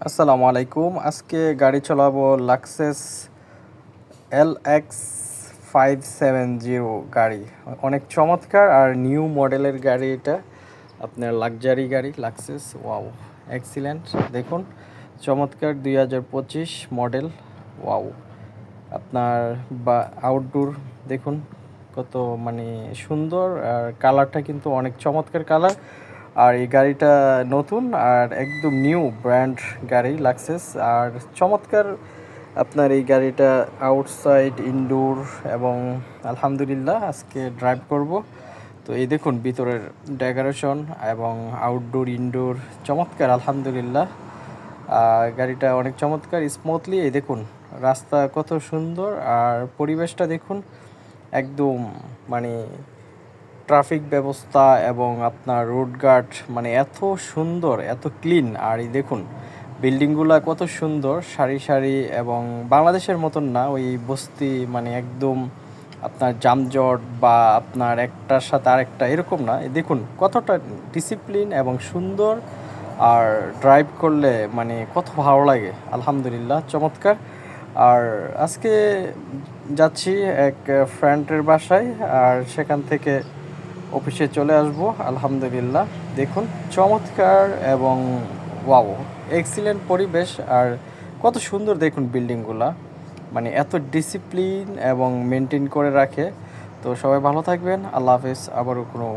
আসসালামু আলাইকুম। আজকে গাড়ি চালাবো লাক্সেস LX570 গাড়ি। অনেক চমৎকার আর নিউ মডেলের গাড়ি এটা। আপনার লাক্সারি গাড়ি লাক্সেস। Wow, excellent. দেখুন, চমৎকার 2025 মডেল। ওয়াও, আপনার বা আউটডোর দেখুন কত মানে সুন্দর, আর কালারটা কিন্তু অনেক চমৎকার কালার। আর এই গাড়িটা নতুন আর একদম নিউ ব্র্যান্ড গাড়ি লাক্সেস। আর চমৎকার আপনার এই গাড়িটা আউটসাইড ইনডোর এবং আলহামদুলিল্লাহ আজকে ড্রাইভ করব। তো এই দেখুন ভিতরের ডেকোরেশন এবং আউটডোর ইনডোর চমৎকার আলহামদুলিল্লাহ। গাড়িটা অনেক চমৎকার স্মুথলি। এই দেখুন রাস্তা কত সুন্দর, আর পরিবেশটা দেখুন একদম মানে ট্রাফিক ব্যবস্থা এবং আপনার রোড গার্ড মানে এত সুন্দর, এত ক্লিন। আর এই দেখুন বিল্ডিংগুলো কত সুন্দর সারি সারি, এবং বাংলাদেশের মতন না, ওই বস্তি মানে একদম আপনার জামজট বা আপনার একটার সাথে আরেকটা এরকম না। এই দেখুন কতটা ডিসিপ্লিন এবং সুন্দর, আর ড্রাইভ করলে মানে কত ভালো লাগে আলহামদুলিল্লাহ চমৎকার। আর আজকে যাচ্ছি এক ফ্রেন্ডের বাসায়, আর সেখান থেকে অফিসে চলে আসব আলহামদুলিল্লাহ। দেখুন চমৎকার এবং ওয়াও, এক্সিলেন্ট পরিবেশ। আর কত সুন্দর দেখুন বিল্ডিংগুলা, মানে এত ডিসিপ্লিন এবং মেনটেন করে রাখে। তো সবাই ভালো থাকবেন, আল্লাহ হাফেজ। আবারও কোনো